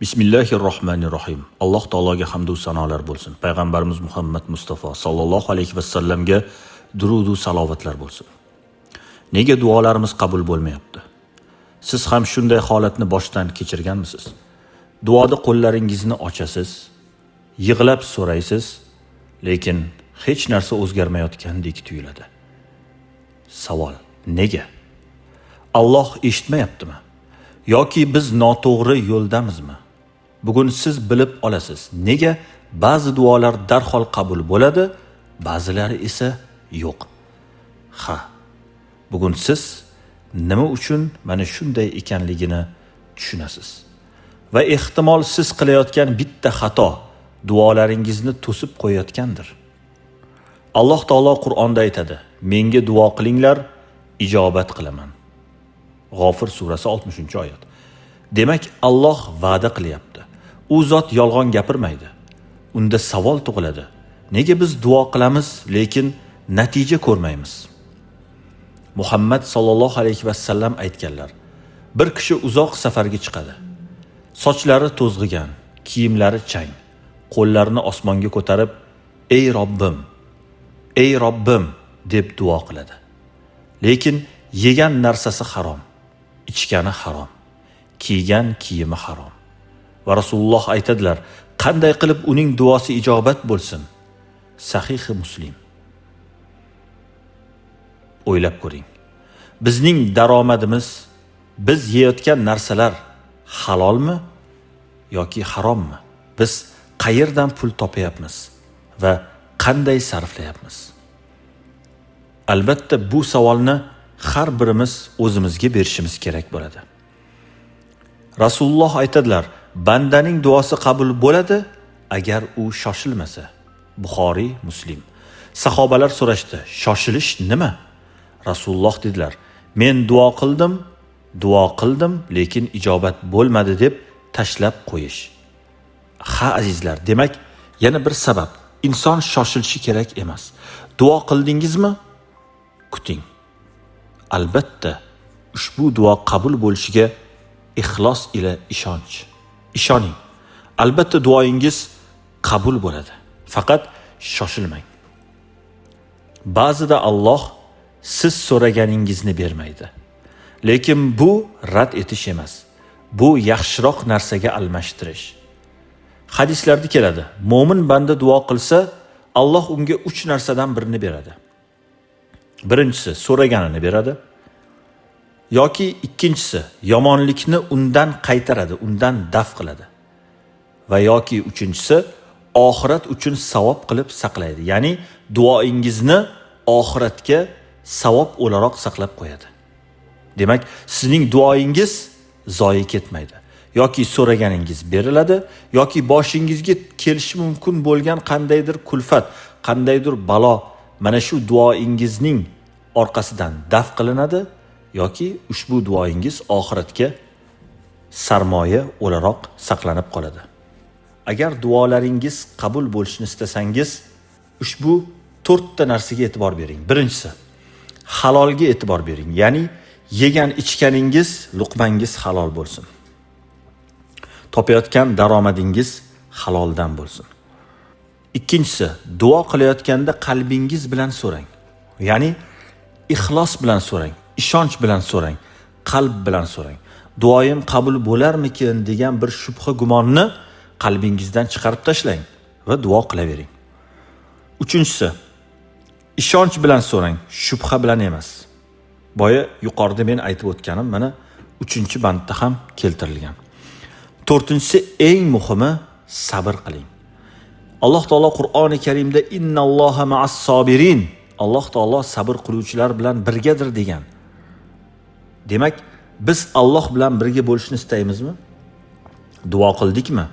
Bismillahirrohmanirrohim. Alloh taologa hamd va sanolar bo'lsin. Payg'ambarimiz Muhammad Mustafa sallallohu alayhi va sallamga durud va salovatlar bo'lsin. Nega duolarimiz qabul bo'lmayapti? Siz ham shunday holatni boshdan kechirganmisiz? Duoda qo'llaringizni ochasiz, yig'lab so'raysiz, lekin hech narsa o'zgarmayotgandek tuyuladi. Savol: nega? Alloh eshitmayaptimi? Yoki biz noto'g'ri yo'ldamizmi? Bugun siz bilib olasiz. Nega ba'zi duolar darhol qabul bo'ladi, ba'zilari esa yo'q. Bugun siz nima uchun mana shunday ekanligini tushunasiz. Va ehtimol siz qilayotgan bitta xato duolaringizni to'sib qo'yayotgandir. Alloh taolo Qur'onda aytadi: "Menga duo qilinglar, ijobat qilaman." G'ofir surasi 60-oyat. Demak, Alloh va'da qilyapti. U zot yolg'on gapirmaydi. Unda savol tug'iladi. Nega biz duo qilamiz, lekin natija ko'rmaymiz? Muhammad sallallohu alayhi va sallam aytganlar: bir kishi uzoq safarga chiqadi. Sochlari to'zg'igan, kiyimlari chang, qo'llarini osmonga ko'tarib, "Ey Robbim, ey Robbim" deb duo qiladi. Lekin yegan narsasi harom, ichgani harom, kiygan kiyimi harom. Va Rasululloh aytadilar: qanday qilib uning duosi ijobat bo'lsin? Sahih Muslim. O'ylab ko'ring. Bizning daromadimiz, biz yeyotgan narsalar halolmi yoki harommi? Biz qayerdan pul topayapmiz va qanday sarflayapmiz? Albatta bu savolni har birimiz o'zimizga berishimiz kerak bo'ladi. Rasululloh aytadilar: bandaning duosi qabul bo'ladi agar u shoshilmasa. Buxoriy, Muslim. Sahobalar so'rashdi: shoshilish nima? Rasululloh dedilar: men duo qildim, lekin ijobat bo'lmadi deb tashlab qo'yish. Azizlar, demak, yana bir sabab, inson shoshilishi kerak emas. Duo qildingizmi? Kuting. Albatta, ushbu duo qabul bo'lishiga ixlos ila ishoning. Albatta duoyingiz qabul bo'ladi. Faqat shoshilmang. Ba'zida Alloh siz so'raganingizni bermaydi. Lekin bu rad etish emas. Bu yaxshiroq narsaga almashtirish. Hadislarda keladi: mo'min banda duo qilsa, Alloh unga 3 narsadan birini beradi. Birinchisi so'raganini beradi. Yoki ikkinchisi yomonlikni undan qaytaradi, undan daf qiladi. Va yoki uchinchisi oxirat uchun savob qilib saqlaydi. Ya'ni duoingizni oxiratga savob o'laroq saqlab qo'yadi. Demak, sizning duoingiz zoyi ketmaydi. Yoki so'raganingiz beriladi, yoki boshingizga kelishi mumkin bo'lgan qandaydir kulfat, qandaydir balo mana shu duoingizning orqasidan daf qilinadi, yoki ushbu duoingiz oxiratga sarmoya o'laroq saqlanib qoladi. Agar duolaringiz qabul bo'lishini istasangiz, ushbu 4 ta narsaga e'tibor bering. Birinchisi, halolga e'tibor bering. Ya'ni yegan ichganingiz, luqmangiz halol bo'lsin. Topayotgan daromadingiz haloldan bo'lsin. Ikkinchisi, duo qilayotganda qalbingiz bilan so'rang. Ya'ni ixlos bilan so'rang, ishonch bilan so'rang, qalb bilan so'rang. Duoyim qabul bo'larmikin degan bir shubha gumonni qalbingizdan chiqarib tashlang va duo qilavering. Uchinchisi, ishonch bilan so'rang, shubha bilan emas. Boya yuqorida men aytib o'tganim mana 3-bandda ham keltirilgan. 4-si, eng muhimi, sabr qiling. Alloh taolo Qur'oni Karimda innalloha ma'as sobirin, Alloh taolo sabr qiluvchilar bilan birgadir degan. Demak, biz Alloh bilan birga bo'lishni istaymizmi? Duo qildikmi?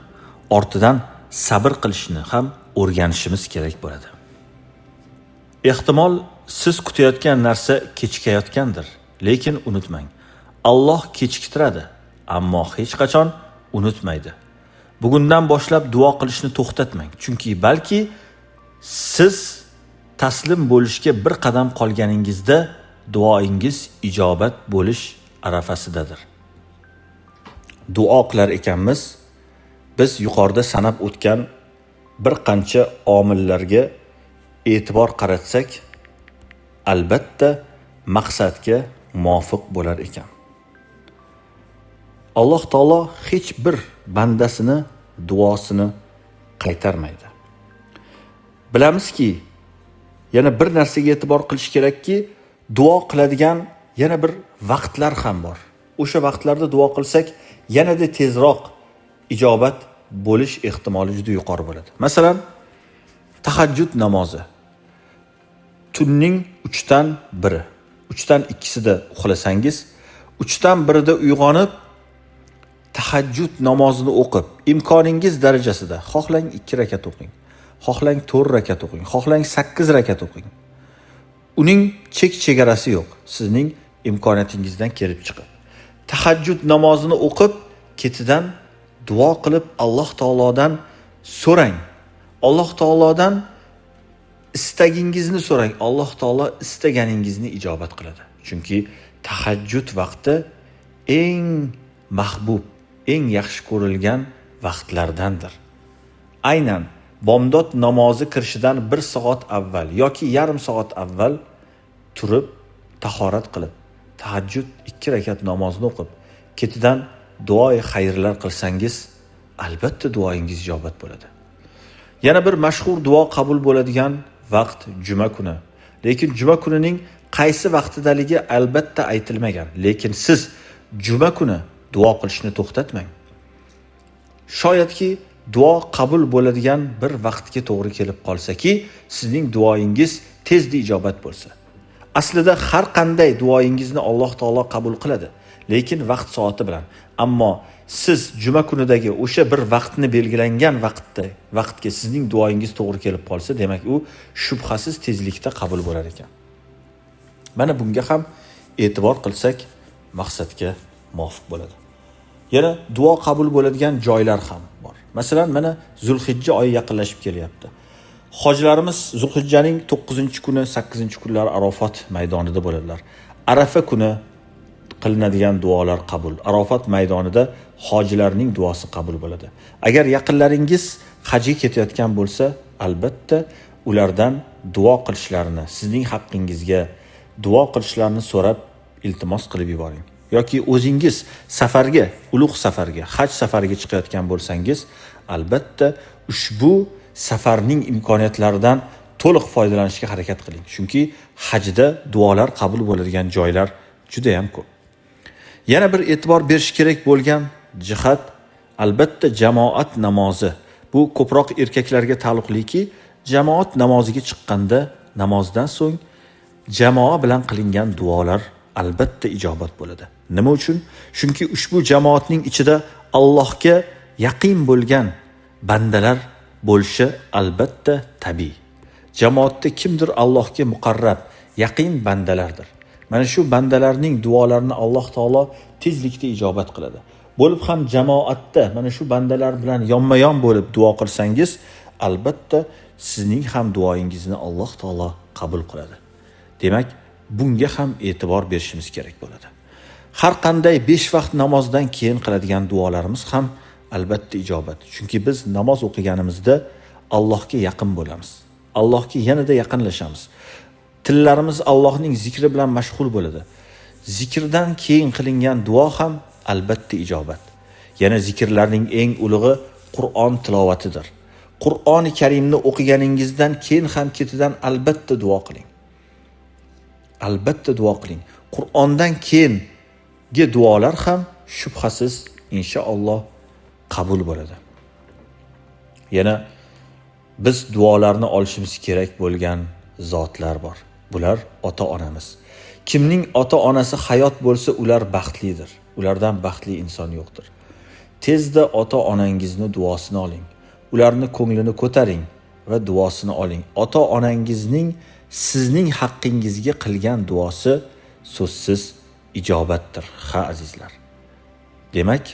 Ortidan sabr qilishni ham o'rganishimiz kerak bo'ladi. Ehtimol siz kutayotgan narsa kechikayotgandir, lekin unutmang. Alloh kechiktiradi, ammo hech qachon unutmaydi. Bugundan boshlab duo qilishni to'xtatmang, chunki balki siz taslim bo'lishga bir qadam qolganingizda duoingiz ijobat bo'lish arafasidadir. Duo qilar ekanmiz, biz yuqorida sanab o'tgan bir qancha omillarga e'tibor qaratsak, albatta maqsadga muvofiq bo'lar ekan. Alloh taolo hech bir bandasini duosini qaytarmaydi. Bilamizki, yana bir narsaga e'tibor qilish kerakki, duo qiladigan yana bir vaqtlar ham bor. O'sha vaqtlarda duo qilsak, yanada tezroq ijobat bo'lish ehtimoli juda yuqori bo'ladi. Masalan, tahajjud namozi. Tunning 3dan 1, 3dan 2sida uxlasangiz, 3dan 1da uyg'onib tahajjud namozini o'qib, imkoningiz darajasida xohlang 2 rakat o'qing, xohlang 4 rakat o'qing, xohlang 8 rakat o'qing. Uning chegarasi yo'q. Sizning imkoniyatingizdan kelib chiqib. Tahajjud namozini o'qib, ketidan duo qilib Alloh taolodan so'rang. Alloh taolodan istagingizni so'rang. Alloh taolo istaganingizni ijobat qiladi. Chunki tahajjud vaqti eng mahbub, eng yaxshi ko'rilgan vaqtlardandir. Aynan bomdod namozi kirishidan 1 soat avval yoki yarim soat avval turib, tahorat qilib, tahajjud 2 rakat namozni o'qib, ketidan duoyi xayrlar qilsangiz, albatta duoyingiz ijobat bo'ladi. Yana bir mashhur duo qabul bo'ladigan vaqt juma kuni. Lekin juma kunining qaysi vaqtidaligi albatta aytilmagan. Lekin siz juma kuni duo qilishni to'xtatmang. Shoyatki duo qabul bo'ladigan bir vaqtga to'g'ri kelib qolsa-ki, sizning duoyingiz tezda ijobat bo'lsa. Aslida har qanday duoyingizni Alloh taolo qabul qiladi, lekin vaqt soati bilan. Ammo siz juma kunidagi o'sha bir vaqtni belgilangan vaqtga sizning duoyingiz to'g'ri kelib qolsa, demak u shubhasiz tezlikda qabul bo'lar ekan. Mana bunga ham e'tibor qilsak, maqsadga muvofiq bo'ladi. Yana duo qabul bo'ladigan joylar ham bor. Masalan, mana Zulhijja oyi yaqinlashib kelyapti. Hojilarimiz Zulhijjaning 9-kuni, 8-kunlari Arafat maydonida bo'ladilar. Arafa kuni qilinadigan duolar qabul. Arafat maydonida hojilarning duosi qabul bo'ladi. Agar yaqinlaringiz hajga ketayotgan bo'lsa, albatta ulardan duo qilishlarini, sizning haqqingizga duo qilishlarini so'rab iltimos qilib yuboring. Yoki o'zingiz safarga, ulug' safarga, haj safariga chiqayotgan bo'lsangiz, albatta ushbu safarning imkoniyatlaridan to'liq foydalanishga harakat qiling. Chunki hajda duolar qabul bo'ladigan joylar juda ham ko'p. Yana bir e'tibor berish kerak bo'lgan jihat albatta jamoat namozi. Bu ko'proq erkaklarga taalluqliki, jamoat namoziga chiqqanda namozdan so'ng jamoa bilan qilingan duolar albatta ijobat bo'ladi. Nima uchun? Chunki ushbu jamoatning ichida Allohga yaqin bo'lgan bandalar bo'lishi albatta tabiiy. Jamoatda kimdir Allohga muqarrab, yaqin bandalardir. Mana shu bandalarning duolarini Alloh taolo tezlikda ijobat qiladi. Bo'lib ham jamoatda mana shu bandalar bilan yonma-yon bo'lib duo qilsangiz, albatta sizning ham duoyingizni Alloh taolo qabul qiladi. Demak, bunga ham e'tibor berishimiz kerak bo'ladi. Har qanday 5 vaqt namozdan keyin qiladigan duolarimiz ham albatta ijobat. Chunki biz namoz o'qiganimizda Allohga yaqin bo'lamiz. Allohga yanada yaqinlashamiz. Tillarimiz Allohning zikri bilan mashg'ul bo'ladi. Zikrdan keyin qilingan duo ham albatta ijobat. Yana zikrlarning eng ulug'i Qur'on tilovatidir. Qur'oni Karimni o'qiganingizdan keyin ham ketidan albatta duo qiling. Albatta duo qiling. Qur'ondan keyingi duolar ham shubhasiz inshaalloh qabul bo'ladi. Yana biz duolarni olishimiz kerak bo'lgan zotlar bor. Bular ota-onamiz. Kimning ota-onasi hayot bo'lsa, ular baxtlidir. Ulardan baxtli inson yo'qdir. Tezda ota-onangizni duosini oling. Ularni ko'nglini ko'taring va duosini oling. Ota-onangizning sizning haqqingizga qilgan duosi so'zsiz ijobatdir, ha azizlar. Demak,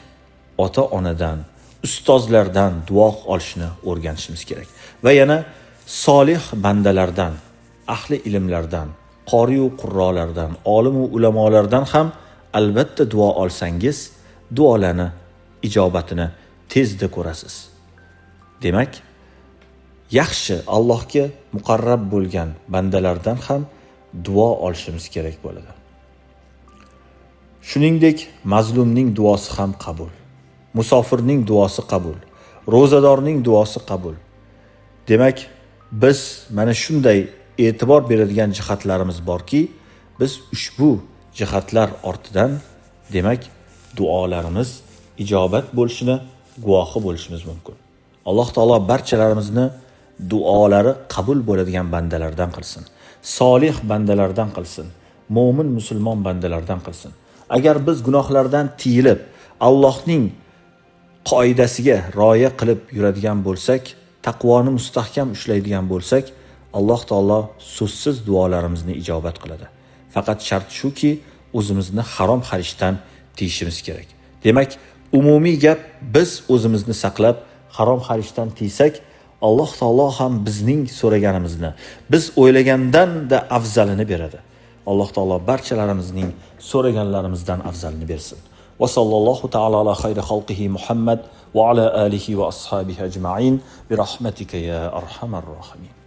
ota-onadan, ustozlardan duo olishni o'rganishimiz kerak. Va yana solih bandalardan, ahli ilmlardan, qori-yu qurrolardan, olim va ulamolardan ham albatta duo olsangiz, duolarni ijobatini tezda ko'rasiz. Demak, yaxshi Allohga muqarrab bo'lgan bandalardan ham duo olishimiz kerak bo'ladi. Shuningdek, mazlumning duosi ham qabul. Musofirning duosi qabul. Ro'zadorning duosi qabul. Demak, biz mana shunday e'tibor beradigan jihatlarimiz borki, biz ushbu jihatlar ortidan demak duolarimiz ijobat bo'lishini guvohi bo'lishimiz mumkin. Alloh taolo barchalarimizni duolari qabul bo'ladigan bandalardan qilsin. Solih bandalardan qilsin. Mo'min musulmon bandalardan qilsin. Agar biz gunohlardan tiyilib, Allohning qoidasiga rioya qilib yuradigan bo'lsak, taqvoni mustahkam ushlaydigan bo'lsak, Alloh taolo so'zsiz duolarimizni ijobat qiladi. Faqat shart shuki, o'zimizni harom xarishdan tiyishimiz kerak. Demak, umumiy gap, biz o'zimizni saqlab, harom xarishdan tiysak, Alloh taolo ham bizning so'raganimizni, biz o'ylagandan-da afzalini beradi. Alloh taolo barchalarimizning so'raganlarimizdan afzalini bersin. Va sallallohu ta'ala ala xayri xalqihi Muhammad va ala alihi va ashabihi ajma'in bi rahmatika ya arhamar rohimin.